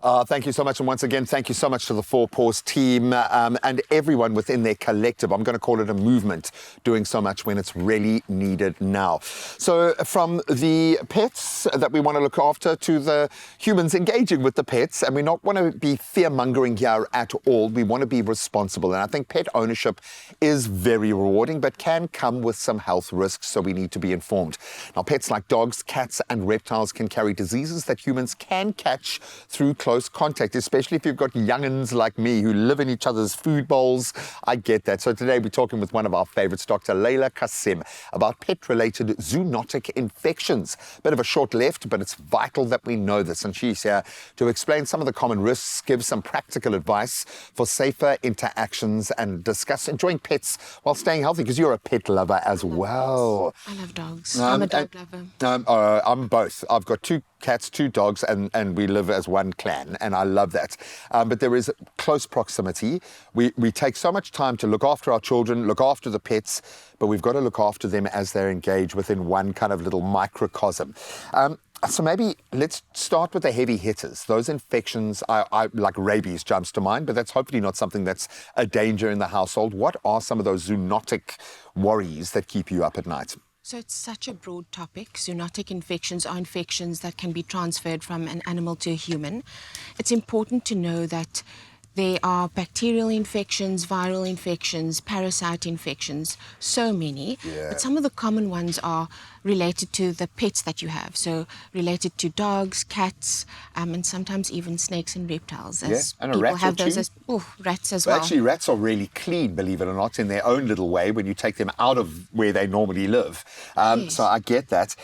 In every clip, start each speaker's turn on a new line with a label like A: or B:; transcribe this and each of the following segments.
A: Thank you so much. And once again, thank you so much to the Four Paws team and everyone within their collective. I'm going to call it a movement, doing so much when it's really needed now. So from the pets that we want to look after to the humans engaging with the pets, and we not want to be fear-mongering here at all. We want to be responsible. And I think pet ownership is very rewarding, but can come with some health risks, so we need to be informed. Now, pets like dogs, cats and reptiles can carry diseases that humans can catch through close contact, especially if you've got young'uns like me who live in each other's food bowls. I get that. So today we're talking with one of our favorites, Dr. Leila Kassim, about pet-related zoonotic infections. Bit of a short left, but it's vital that we know this. And she's here to explain some of the common risks, give some practical advice for safer interactions, and discuss enjoying pets while staying healthy, because you're a pet lover as well.
B: I love dogs. I'm a dog lover.
A: I'm both. I've got 2 cats, 2 dogs, and we live as one clan, and I love that. But there is close proximity. We take so much time to look after our children, look after the pets, but we've got to look after them as they're engaged within one kind of little microcosm. So maybe let's start with the heavy hitters. Those infections, I like rabies jumps to mind, but that's hopefully not something that's a danger in the household. What are some of those zoonotic worries that keep you up at night?
B: So it's such a broad topic. Zoonotic infections are infections that can be transferred from an animal to a human. It's important to know that there are bacterial infections, viral infections, parasite infections, so many. Yeah. But some of the common ones are related to the pets that you have. So related to dogs, cats, and sometimes even snakes and reptiles. As
A: and a rat
B: have
A: or
B: those
A: two.
B: as rats as well.
A: Actually, rats are really clean, believe it or not, in their own little way when you take them out of where they normally live.
B: Yes.
A: So I get that.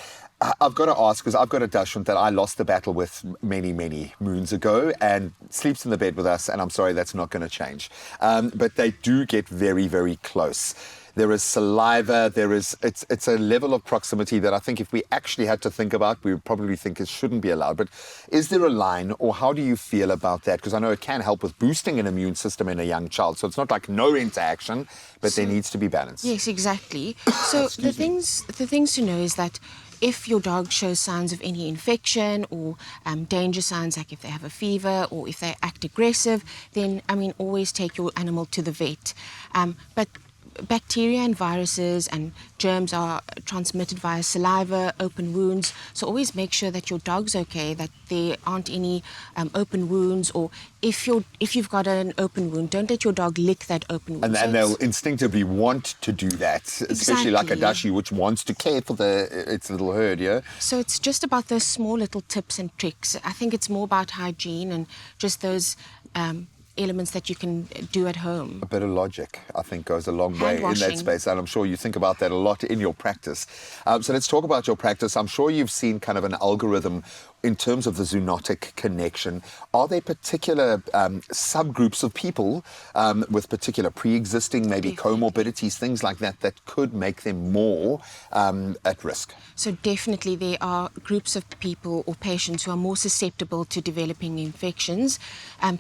A: I've got to ask, because I've got a Dachshund that I lost the battle with many, many moons ago and sleeps in the bed with us, and I'm sorry, that's not going to change. But they do get very, very close. There is saliva, it's a level of proximity that I think if we actually had to think about, we would probably think it shouldn't be allowed. But is there a line, or how do you feel about that? Because I know it can help with boosting an immune system in a young child. So it's not like no interaction, but there needs to be balance.
B: Yes, exactly. So the things to know is that if your dog shows signs of any infection or danger signs, like if they have a fever or if they act aggressive, then, always take your animal to the vet. But bacteria and viruses and germs are transmitted via saliva, open wounds. So always make sure that your dog's okay, that there aren't any open wounds, or if you've got an open wound, don't let your dog lick that open wound.
A: And they'll instinctively want to do that, especially like a Dashi, which wants to care for its little herd, yeah?
B: So it's just about those small little tips and tricks. I think it's more about hygiene and just those elements that you can do at home.
A: A bit of logic, I think, goes a long way in that space, and I'm sure you think about that a lot in your practice. So let's talk about your practice. I'm sure you've seen kind of an algorithm in terms of the zoonotic connection. Are there particular subgroups of people with particular pre-existing, maybe comorbidities, things like that, that could make them more at risk?
B: So definitely there are groups of people or patients who are more susceptible to developing infections.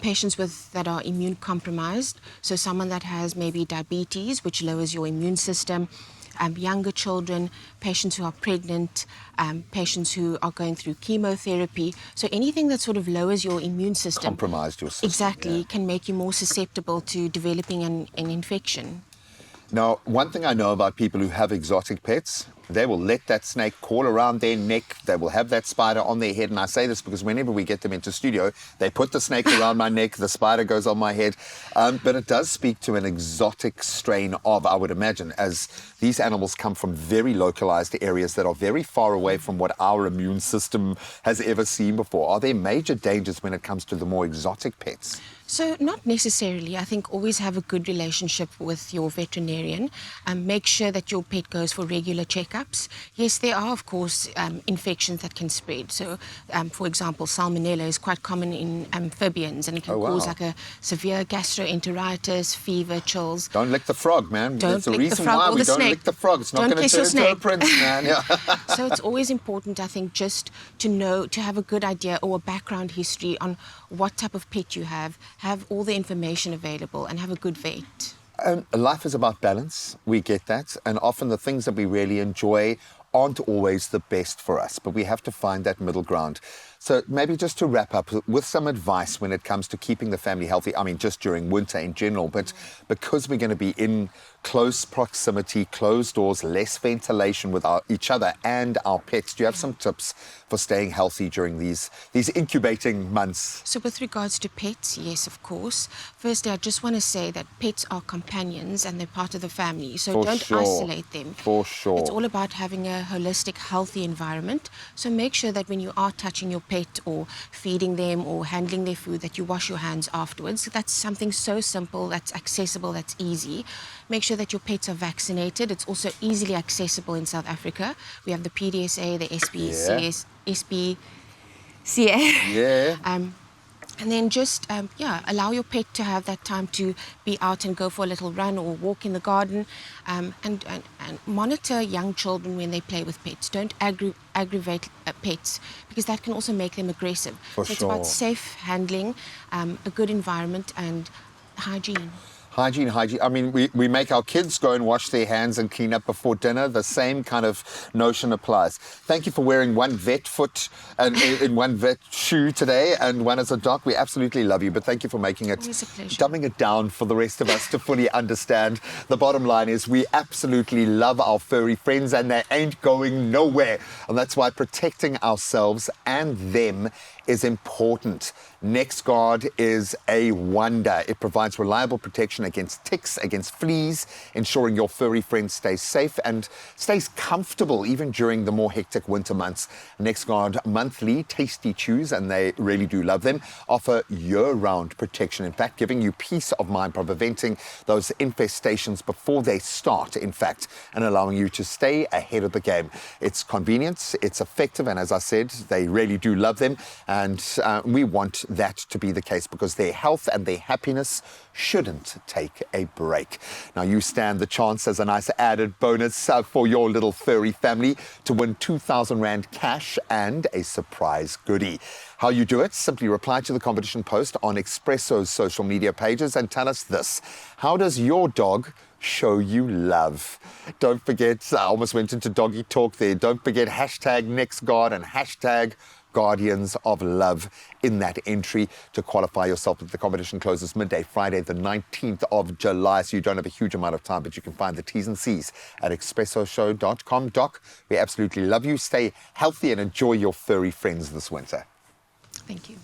B: Patients that are immune compromised, so someone that has maybe diabetes, which lowers your immune system, younger children, patients who are pregnant, patients who are going through chemotherapy. So anything that sort of lowers your immune system.
A: Compromised your system.
B: Exactly, can make you more susceptible to developing an infection.
A: Now, one thing I know about people who have exotic pets, they will let that snake crawl around their neck. They will have that spider on their head. And I say this because whenever we get them into studio, they put the snake around my neck, the spider goes on my head. But it does speak to an exotic strain of, I would imagine, as these animals come from very localized areas that are very far away from what our immune system has ever seen before. Are there major dangers when it comes to the more exotic pets?
B: So not necessarily. I think always have a good relationship with your veterinarian. Make sure that your pet goes for regular checkups. Yes, there are, of course, infections that can spread. So, for example, salmonella is quite common in amphibians, and it can cause like a severe gastroenteritis, fever, chills.
A: Don't lick the frog, man.
B: That's
A: the reason why we don't lick the frog. It's not going to turn into a prince, man. Yeah.
B: So it's always important, I think, just to know, to have a good idea or a background history on what type of pet you have all the information available, and have a good vet.
A: Life is about balance. We get that. And often the things that we really enjoy aren't always the best for us, but we have to find that middle ground. So maybe just to wrap up with some advice when it comes to keeping the family healthy, I mean, just during winter in general, but because we're going to be in close proximity, closed doors, less ventilation with each other and our pets, do you have some tips for staying healthy during these incubating months?
B: So with regards to pets, yes, of course. Firstly, I just want to say that pets are companions and they're part of the family. So
A: For
B: don't
A: sure.
B: isolate them.
A: For sure.
B: It's all about having a holistic, healthy environment. So make sure that when you are touching your pet or feeding them or handling their food, that you wash your hands afterwards. That's something so simple, that's accessible, that's easy. Make sure that your pets are vaccinated. It's also easily accessible in South Africa. We have the PDSA, the SPCS, SPCA.
A: Yeah.
B: And then just, allow your pet to have that time to be out and go for a little run or walk in the garden, and monitor young children when they play with pets. Don't aggravate pets, because that can also make them aggressive.
A: For
B: so it's
A: sure.
B: about safe handling, a good environment and hygiene.
A: Hygiene. I mean, we make our kids go and wash their hands and clean up before dinner. The same kind of notion applies. Thank you for wearing one vet foot and in one vet shoe today and one as a dog. We absolutely love you, but thank you for making it,
B: Always a pleasure.
A: dumbing it down for the rest of us to fully understand. The bottom line is we absolutely love our furry friends and they ain't going nowhere. And that's why protecting ourselves and them is important. NEXGARD is a wonder. It provides reliable protection against ticks, against fleas, ensuring your furry friend stays safe and stays comfortable even during the more hectic winter months. NEXGARD monthly tasty chews, and they really do love them, offer year-round protection. In fact, giving you peace of mind by preventing those infestations before they start, in fact, and allowing you to stay ahead of the game. It's convenient, it's effective, and as I said, they really do love them. And we want that to be the case because their health and their happiness shouldn't take a break. Now, you stand the chance as a nice added bonus for your little furry family to win 2,000 Rand cash and a surprise goodie. How you do it? Simply reply to the competition post on Expresso's social media pages and tell us this. How does your dog show you love? Don't forget, I almost went into doggy talk there. Don't forget hashtag NEXGARD and hashtag Guardians of Love in that entry to qualify yourself. The competition closes midday Friday the 19th of July, so you don't have a huge amount of time, but you can find the T's and C's at expressoshow.com. Doc, we absolutely love you. Stay healthy and enjoy your furry friends this winter.
B: Thank you.